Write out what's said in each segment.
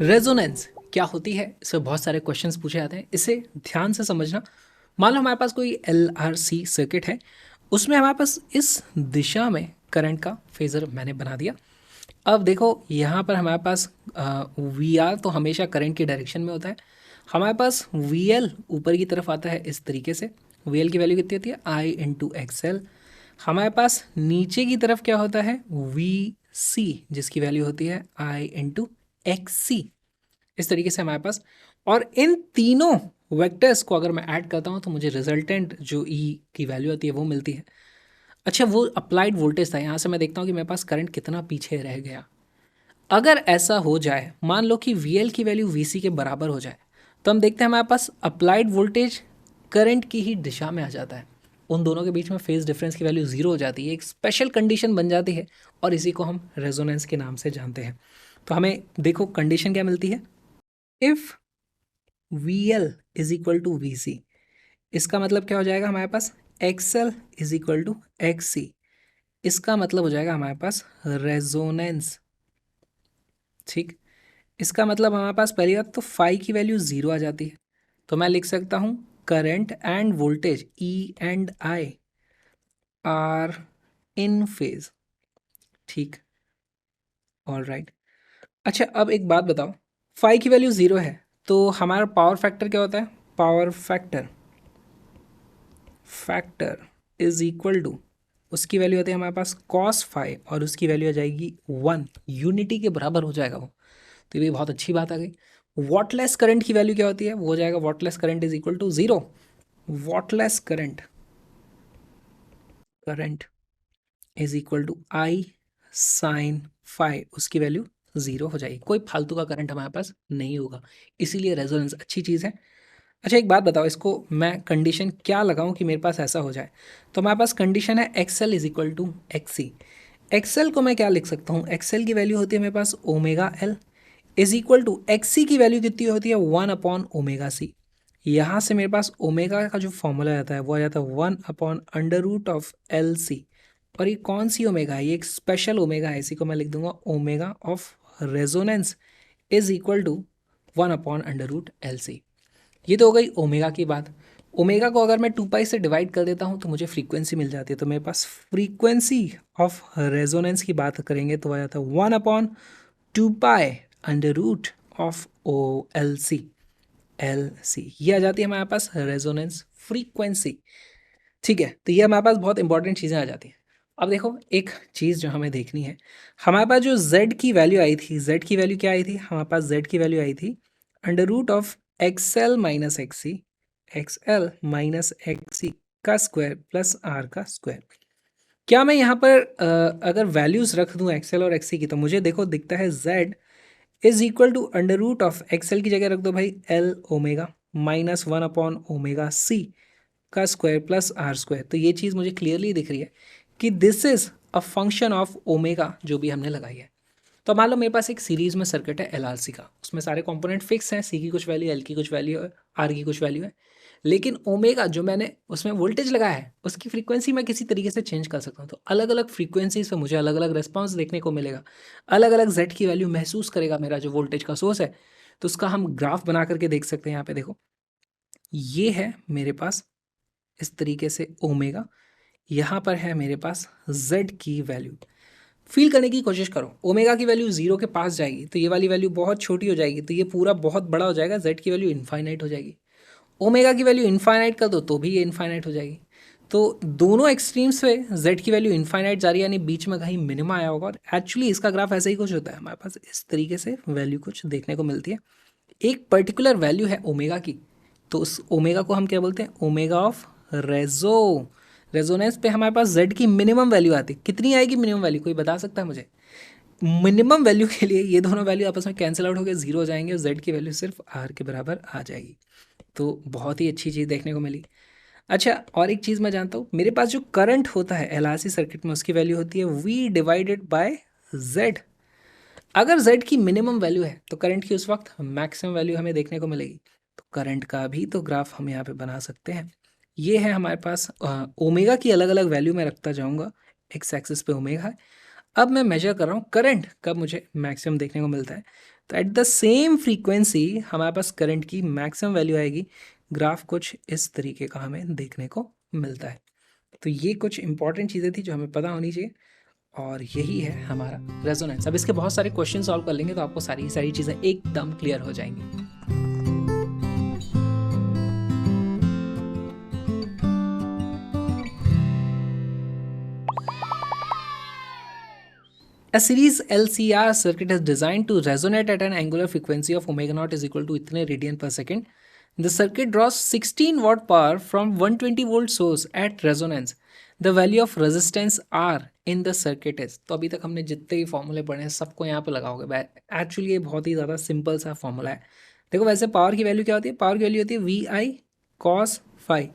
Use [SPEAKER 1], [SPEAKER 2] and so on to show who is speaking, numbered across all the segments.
[SPEAKER 1] Resonance क्या होती है, इससे बहुत सारे क्वेश्चंस पूछे जाते हैं। इसे ध्यान से समझना। मान लो हमारे पास कोई LRC सर्किट है, उसमें हमारे पास इस दिशा में करंट का फेजर मैंने बना दिया। अब देखो यहाँ पर हमारे पास VR तो हमेशा करंट की डायरेक्शन में होता है। हमारे पास VL ऊपर की तरफ आता है इस तरीके से। VL की वैल्यू कितनी होती है, I × XL। हमारे पास नीचे की तरफ क्या होता है, VC, जिसकी वैल्यू होती है I × XC। इस तरीके से हमारे पास, और इन तीनों वेक्टर्स को अगर मैं ऐड करता हूँ तो मुझे रिजल्टेंट जो E की वैल्यू आती है वो मिलती है। अच्छा, वो अप्लाइड वोल्टेज था। यहाँ से मैं देखता हूँ कि मेरे पास करंट कितना पीछे रह गया। अगर ऐसा हो जाए, मान लो कि VL की वैल्यू VC के बराबर हो जाए, तो हम देखते हैं हमारे पास अप्लाइड वोल्टेज करंट की ही दिशा में आ जाता है। उन दोनों के बीच में फेज डिफरेंस की वैल्यू जीरो हो जाती है। एक स्पेशल कंडीशन बन जाती है और इसी को हम रेजोनेंस के नाम से जानते हैं। तो हमें देखो कंडीशन क्या मिलती है, if VL is equal to VC, इसका मतलब क्या हो जाएगा हमारे पास, XL is equal to XC। इसका मतलब हो जाएगा हमारे पास रेजोनेंस। ठीक, इसका मतलब हमारे पास पहली बात तो फाई की वैल्यू जीरो आ जाती है। तो मैं लिख सकता हूँ current and voltage E and I are in phase. ठीक, ऑल राइट। अच्छा, अब एक बात बताओ, फाई की वैल्यू जीरो है तो हमारा पावर फैक्टर क्या होता है, power factor is equal to, उसकी वैल्यू होती है हमारे पास कॉस फाई, और उसकी वैल्यू आ जाएगी 1, यूनिटी के बराबर हो जाएगा वो। तो ये बहुत अच्छी बात आ गई। वॉटलेस करंट की वैल्यू क्या होती है, वो हो जाएगा wattless current is equal to zero. Wattless current current is equal to I sine phi, उसकी वैल्यू जीरो हो जाएगी। कोई फालतू का करंट हमारे पास नहीं होगा, इसीलिए रेजोनेंस अच्छी चीज़ है। अच्छा, एक बात बताओ, इसको मैं कंडीशन क्या लगाऊं कि मेरे पास ऐसा हो जाए। तो हमारे पास कंडीशन है XL is equal to XC। XL को मैं क्या लिख सकता हूँ, XL की वैल्यू होती है मेरे पास omega L is equal to XC की वैल्यू कितनी होती है, 1/ओमेगा C। यहाँ से मेरे पास ओमेगा का जो फॉर्मूला आता है वो आ जाता है 1/√LC। और ये कौन सी ओमेगा है, ये एक स्पेशल ओमेगा है, इसी को मैं लिख दूंगा omega of resonance is equal to 1/√LC। ये तो हो गई ओमेगा की बात। ओमेगा को अगर मैं 2 पाई से डिवाइड कर देता हूँ तो मुझे फ्रीक्वेंसी मिल जाती है। तो मेरे पास फ्रीक्वेंसी ऑफ रेजोनेंस की बात करेंगे तो आ जाता है 1/2 पाई √ऑफ LC। ये आ जाती है हमारे पास रेजोनेंस फ्रीक्वेंसी। ठीक है, तो ये हमारे पास बहुत इंपॉर्टेंट चीज़ें आ जाती हैं। अब देखो एक चीज़ जो हमें देखनी है, हमारे पास जो Z की वैल्यू आई थी, Z की वैल्यू क्या आई थी, हमारे पास Z की वैल्यू आई थी √XL-XC, XL-XC का स्क्वायर प्लस R का स्क्वायर। क्या मैं यहाँ पर अगर वैल्यूज़ रख दूँ XL और XC की, तो मुझे देखो दिखता है Z is equal to √XL की जगह रख दो भाई L omega minus one by omega C का स्क्वायर प्लस R स्क्वायर। तो ये चीज़ मुझे क्लियरली दिख रही है कि this is a function of omega जो भी हमने लगाई है। तो मान लो मेरे पास एक सीरीज में सर्किट है LRC का, उसमें सारे कंपोनेंट फिक्स हैं, C की कुछ वैल्यू, L की कुछ वैल्यू है, R की कुछ वैल्यू है। लेकिन ओमेगा जो मैंने उसमें वोल्टेज लगाया है उसकी फ्रीक्वेंसी मैं किसी तरीके से चेंज कर सकता हूँ। तो अलग अलग फ्रीक्वेंसीज पे मुझे अलग अलग रिस्पॉन्स देखने को मिलेगा, अलग अलग Z की वैल्यू महसूस करेगा मेरा जो वोल्टेज का सोर्स है। तो उसका हम ग्राफ बना करके देख सकते हैं। यहाँ पे देखो, ये है मेरे पास इस तरीके से ओमेगा, यहाँ पर है मेरे पास Z की वैल्यू। फील करने की कोशिश करो, ओमेगा की वैल्यू जीरो के पास जाएगी तो ये वाली वैल्यू बहुत छोटी हो जाएगी, तो ये पूरा बहुत बड़ा हो जाएगा, Z की वैल्यू इनफाइनाइट हो जाएगी। ओमेगा की वैल्यू इनफाइनाइट कर दो तो भी ये इनफाइनाइट हो जाएगी। तो दोनों एक्सट्रीम्स पे Z की वैल्यू इनफाइनाइट जा रही है, यानी बीच में कहीं मिनिमा आया होगा। और एक्चुअली इसका ग्राफ ऐसा ही कुछ होता है, हमारे पास इस तरीके से वैल्यू कुछ देखने को मिलती है। एक पर्टिकुलर वैल्यू है ओमेगा की, तो उस ओमेगा को हम क्या बोलते हैं, ओमेगा ऑफ रेजोनेंस पे हमारे पास Z की मिनिमम वैल्यू आती है। कितनी आएगी मिनिमम वैल्यू, कोई बता सकता है मुझे। मिनिमम वैल्यू के लिए ये दोनों वैल्यू आपस में कैंसिल आउट होकर जीरो हो जाएंगे और Z की वैल्यू सिर्फ R के बराबर आ जाएगी। तो बहुत ही अच्छी चीज़ देखने को मिली। अच्छा, और एक चीज़ मैं जानता हूँ, मेरे पास जो करंट होता है LRC सर्किट में उसकी वैल्यू होती है V/Z। अगर Z की मिनिमम वैल्यू है तो करंट की उस वक्त मैक्सिमम वैल्यू हमें देखने को मिलेगी। तो करंट का भी तो ग्राफ हम यहाँ पे बना सकते हैं। ये है हमारे पास ओमेगा की अलग अलग वैल्यू मैं रखता जाऊँगा, एक्स एक्सिस पे ओमेगा है, अब मैं मेजर कर रहा हूँ करंट कब मुझे मैक्सिमम देखने को मिलता है। तो एट द सेम फ्रीक्वेंसी हमारे पास करंट की मैक्सिमम वैल्यू आएगी। ग्राफ कुछ इस तरीके का हमें देखने को मिलता है। तो ये कुछ इंपॉर्टेंट चीज़ें थी जो हमें पता होनी चाहिए, और यही है हमारा रेजोनेंस। अब इसके बहुत सारे क्वेश्चन सॉल्व कर लेंगे तो आपको सारी सारी चीज़ें एकदम क्लियर हो जाएंगी। A series LCR circuit is designed to resonate at an angular frequency of omega naught is equal to इतने रेडियन पर second. The circuit draws 16 watt power from 120 volt source at resonance. The value of resistance R in the circuit is. तो अभी तक हमने जितने भी फॉर्मूले पढ़े हैं सबको यहाँ पे लगाओगे। एक्चुअली ये बहुत ही ज़्यादा सिंपल सा फॉर्मूला है। देखो वैसे पावर की वैल्यू क्या होती है? पावर की वैल्यू होती है V I cos phi.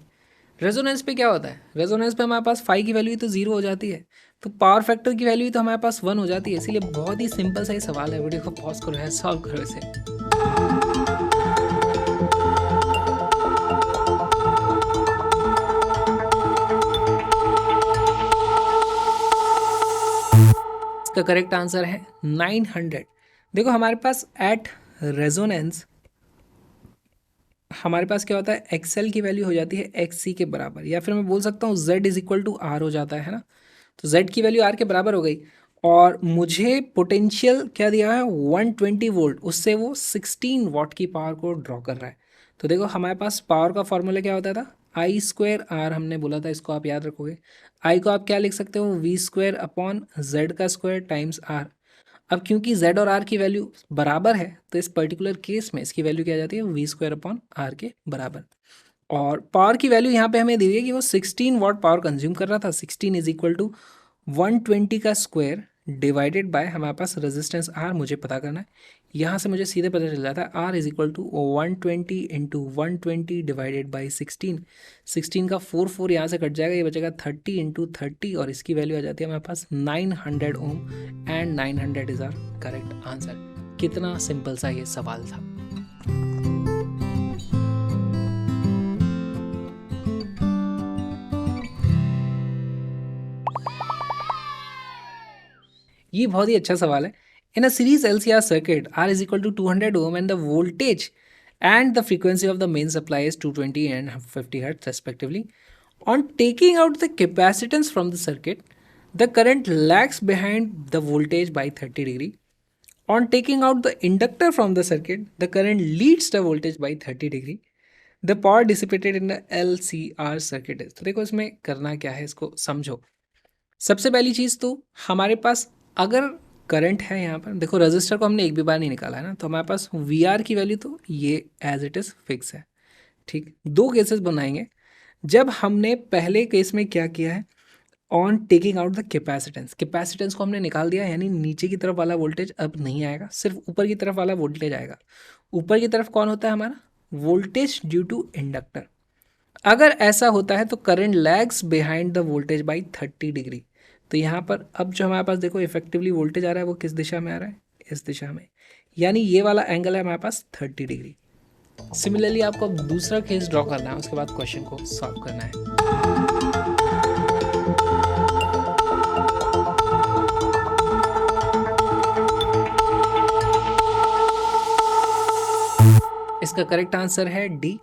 [SPEAKER 1] Resonance पे क्या होता है? रेजोनेंस पे हमारे पास फाई की वैल्यू तो जीरो हो जाती है, तो पावर फैक्टर की वैल्यू तो हमारे पास 1 हो जाती है। इसीलिए बहुत ही सिंपल सा ही सवाल है। वीडियो को पॉज करो है, सॉल्व करो इसे। इसका करेक्ट आंसर है 900। देखो हमारे पास एट रेजोनेंस हमारे पास क्या होता है? एक्सएल की वैल्यू हो जाती है एक्स सी के बराबर, या फिर मैं बोल सकता हूँ Z is equal to R हो जाता है ना। तो जेड की वैल्यू आर के बराबर हो गई, और मुझे पोटेंशियल क्या दिया है? 120 वोल्ट, उससे वो 16 वॉट की पावर को ड्रॉ कर रहा है। तो देखो हमारे पास पावर का फॉर्मूला क्या होता था? आई स्क्वायर आर हमने बोला था, इसको आप याद रखोगे। आई को आप क्या लिख सकते हो? वी स्क्वायर अपॉन जेड का स्क्वायर टाइम्स आर। अब क्योंकि z और r की वैल्यू बराबर है, तो इस पर्टिकुलर केस में इसकी वैल्यू क्या आ जाती है? वी स्क्वायर अपॉन आर के बराबर। और पावर की वैल्यू यहाँ पे हमें दी है कि वो 16 वॉट पावर कंज्यूम कर रहा था। 16 इज इक्वल टू 120 का स्क्वायर डिवाइडेड बाय हमारे पास रेजिस्टेंस आर मुझे पता करना है। यहाँ से मुझे सीधे पता चल जाता है R is equal to 120 into 120 divided by 16। 16 का 4 यहाँ से कट जाएगा, ये बचेगा 30 इंटू 30, और इसकी वैल्यू आ जाती है हमारे पास 900 ohm, and 900 is our correct answer. कितना सिंपल सा ये सवाल था। ये बहुत ही अच्छा सवाल है। In a series LCR circuit R is equal to 200 ohm and the voltage and the frequency of the main supply is 220 and 50 hertz respectively. On taking out the capacitance from the circuit, the current lags behind the voltage by 30 degree. On taking out the inductor from the circuit, the current leads the voltage by 30 degree. The power dissipated in the LCR circuit is. तो देखो इसमें करना क्या है, इसको समझो। सबसे पहली चीज़ तो हमारे पास अगर करंट है यहाँ पर, देखो रजिस्टर को हमने एक भी बार नहीं निकाला है ना, तो हमारे पास वी आर की वैल्यू तो ये एज इट इज़ फिक्स है। ठीक, दो केसेस बनाएंगे। जब हमने पहले केस में क्या किया है? On taking out the capacitance, capacitance को हमने निकाल दिया, यानी नीचे की तरफ वाला वोल्टेज अब नहीं आएगा, सिर्फ ऊपर की तरफ वाला वोल्टेज आएगा। ऊपर की तरफ कौन होता है हमारा? Voltage due to inductor. अगर ऐसा होता है तो current lags behind the voltage by 30 degree. तो यहाँ पर अब जो हमारे पास देखो इफेक्टिवली वोल्टेज आ रहा है वो किस दिशा में आ रहा है? इस दिशा में, यानी ये वाला एंगल है हमारे पास 30 डिग्री। सिमिलरली आपको अब दूसरा केस ड्रॉ करना है, उसके बाद क्वेश्चन को सॉल्व करना है। इसका करेक्ट आंसर है डी।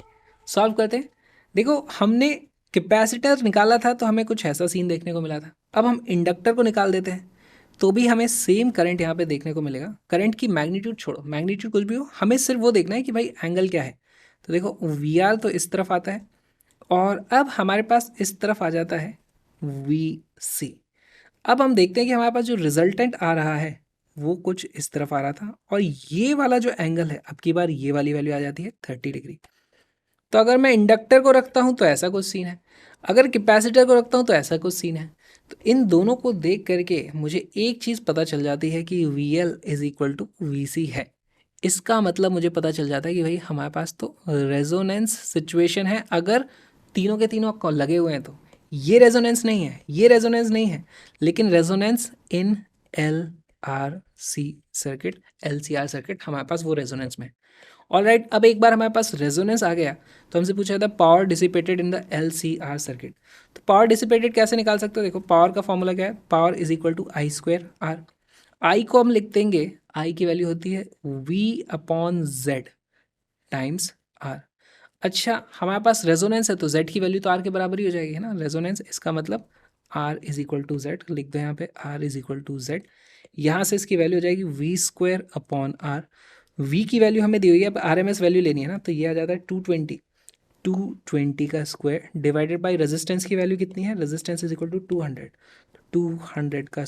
[SPEAKER 1] सॉल्व करते हैं। देखो हमने कैपेसिटर निकाला था तो हमें कुछ ऐसा सीन देखने को मिला था। अब हम इंडक्टर को निकाल देते हैं तो भी हमें सेम करंट यहाँ पे देखने को मिलेगा। करंट की मैग्नीट्यूड छोड़ो, मैग्नीट्यूड कुछ भी हो, हमें सिर्फ वो देखना है कि भाई एंगल क्या है। तो देखो वी आर तो इस तरफ आता है, और अब हमारे पास इस तरफ आ जाता है वी सी। अब हम देखते हैं कि हमारे पास जो रिजल्टेंट आ रहा है वो कुछ इस तरफ आ रहा था, और ये वाला जो एंगल है अब की बार ये वाली वैल्यू आ जाती है 30 डिग्री। तो अगर मैं इंडक्टर को रखता हूँ तो ऐसा कुछ सीन है, अगर कैपेसिटर को रखता हूँ तो ऐसा कुछ सीन है। तो इन दोनों को देख करके मुझे एक चीज़ पता चल जाती है कि V L is equal to V C है। इसका मतलब मुझे पता चल जाता है कि भाई हमारे पास तो रेजोनेंस सिचुएशन है। अगर तीनों के तीनों लगे हुए हैं तो ये रेजोनेंस नहीं है, ये रेजोनेंस नहीं है, लेकिन resonance in L LRC circuit, LCR circuit, हमारे पास वो रेजोनेंस में है। ऑलराइट, अब एक बार हमारे पास रेजोनेंस आ गया तो हमसे पूछा था power dissipated in the LCR circuit. तो पावर डिसिपेटेड कैसे निकाल सकते हो? देखो पावर का फॉर्मूला क्या है, power is equal to I square R. I को हम लिख देंगे, आई की वैल्यू होती है V/Z टाइम्स आर। अच्छा, हमारे पास रेजोनेंस है तो Z की वैल्यू तो R के बराबर ही हो जाएगी, है ना, रेजोनेंस, इसका मतलब R is equal to Z, लिख दो यहाँ पे R is equal to Z। यहाँ से इसकी वैल्यू हो जाएगी V²/R। V की वैल्यू हमें दी हुई है, अब RMS वैल्यू लेनी है ना, तो ये आ जाता है 220, 220 का स्क्वायर डिवाइडेड बाई रेजिस्टेंस की वैल्यू कितनी है, रेजिस्टेंस इज इक्वल टू 200, 200 का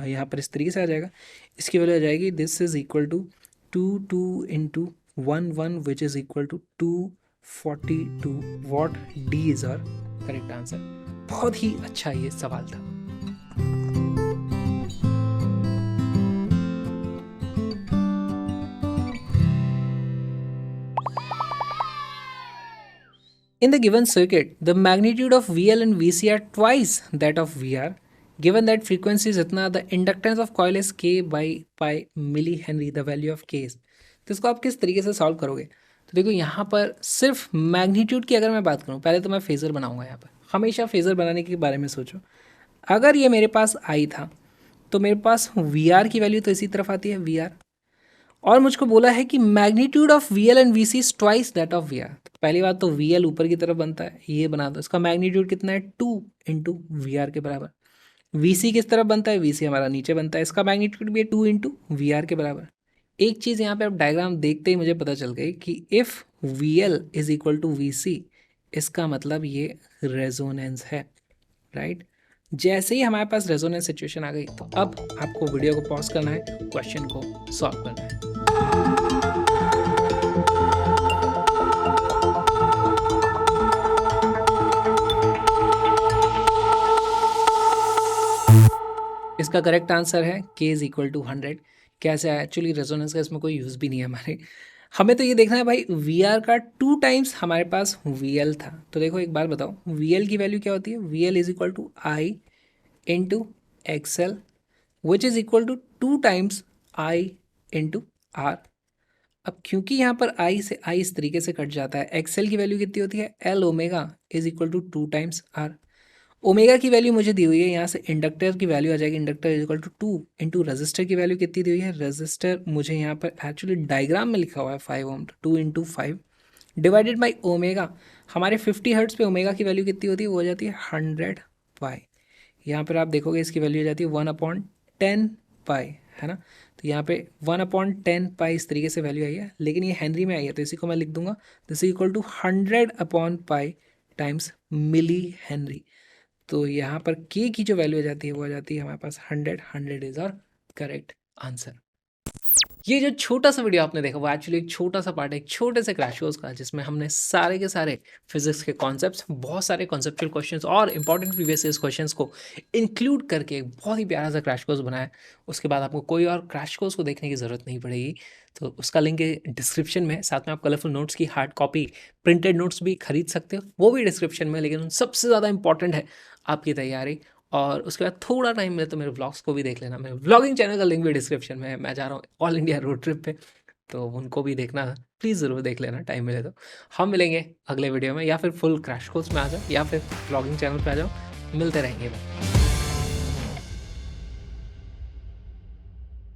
[SPEAKER 1] यहाँ पर इस तरीके से आ जाएगा, इसकी वैल्यू आ जाएगी, this is equal to 2 into 1 which is equal to 242 watt. D is our correct answer. बहुत ही अच्छा ये सवाल था। In the given circuit, the magnitude of VL and VC are twice that of VR. Given that frequency is इतना, the inductance of coil is K by pi millihenry, the value of K is। तो इसको आप किस तरीके से solve करोगे? तो देखो यहाँ पर सिर्फ मैग्नीट्यूड की अगर मैं बात करूँ, पहले तो मैं फेज़र बनाऊंगा। यहाँ पर हमेशा फेज़र बनाने के बारे में सोचो। अगर ये मेरे पास आई था तो मेरे पास VR की वैल्यू तो इसी तरफ आती है VR, और मुझको बोला है कि magnitude of VL and VC is twice that of VR। तो पहली बात तो VL ऊपर की तरफ बनता है, ये बना दो, इसका मैग्नीट्यूड कितना है 2 इंटू VR के बराबर। VC किस तरफ बनता है, VC हमारा नीचे बनता है, इसका मैग्नीट्यूड भी है 2 इंटू VR के बराबर। एक चीज़ यहाँ पे अब डायग्राम देखते ही मुझे पता चल गई कि if VL is equal to VC, इसका मतलब ये रेजोनेंस है, राइट। जैसे ही हमारे पास रेजोनेंस सिचुएशन आ गई तो अब आपको वीडियो को पॉज करना है, क्वेश्चन को सॉल्व करना है। इसका करेक्ट आंसर है K इज इक्वल टू 100। कैसे है, एक्चुअली रेजोनेंस का इसमें कोई यूज़ भी नहीं है हमारे, हमें तो ये देखना है भाई VR का 2 टाइम्स हमारे पास VL था। तो देखो एक बार बताओ VL की वैल्यू क्या होती है, VL is equal to I into XL which is equal to 2 times I into R। अब क्योंकि यहाँ पर I से I इस तरीके से कट जाता है, XL की वैल्यू कितनी होती है, L omega is equal to 2 times R। Omega की वैल्यू मुझे दी हुई है, यहाँ से इंडक्टर की वैल्यू आ जाएगी, inductor is equal to 2 into resistor की वैल्यू कितनी दी हुई है, रजिस्टर मुझे यहाँ पर एक्चुअली डायग्राम में लिखा हुआ है 5 ओम, 2 इंटू 5 डिवाइडेड बाई ओमेगा। हमारे 50 हर्ट्स पे ओमेगा की वैल्यू कितनी होती है, वो हो जाती है 100 पाई। यहाँ पर आप देखोगे इसकी वैल्यू हो जाती है 1/10 पाई, है ना। तो यहाँ पे 1/10 पाई इस तरीके से वैल्यू आई है, लेकिन ये हेनरी में आई है तो इसी को मैं लिख दूंगा, दिस इज इक्वल टू 100/पाई टाइम्स मिली हेनरी। तो यहाँ पर K की जो वैल्यू आ जाती है वो आ जाती है हमारे पास 100, 100 इज आवर करेक्ट आंसर। ये जो छोटा सा वीडियो आपने देखा वो एक्चुअली एक छोटा सा पार्ट है एक छोटे से क्रैश कोर्स का, जिसमें हमने सारे के सारे फिजिक्स के कॉन्सेप्ट्स, बहुत सारे कॉन्सेप्चुअल क्वेश्चंस और इंपॉर्टेंट प्रीवियस ईयर क्वेश्चंस को इंक्लूड करके एक बहुत ही प्यारा सा क्रैश कोर्स बनाया। उसके बाद आपको कोई और क्रैश कोर्स को देखने की ज़रूरत नहीं पड़ेगी, तो उसका लिंक है डिस्क्रिप्शन में। साथ में आप कलरफुल नोट्स की हार्ड कॉपी, प्रिंटेड नोट्स भी खरीद सकते हो, वो भी डिस्क्रिप्शन में। लेकिन सबसे ज़्यादा इंपॉर्टेंट है आपकी तैयारी, और उसके बाद थोड़ा टाइम मिले तो मेरे व्लॉग्स को भी देख लेना। मेरे व्लॉगिंग चैनल का लिंक भी डिस्क्रिप्शन में है। मैं जा रहा हूँ ऑल इंडिया रोड ट्रिप पे, तो उनको भी देखना, प्लीज़ ज़रूर देख लेना टाइम मिले तो। हम मिलेंगे अगले वीडियो में, या फिर फुल क्रैश कोर्स में आ जाओ, या फिर व्लॉगिंग चैनल पे आ जाओ, मिलते रहेंगे।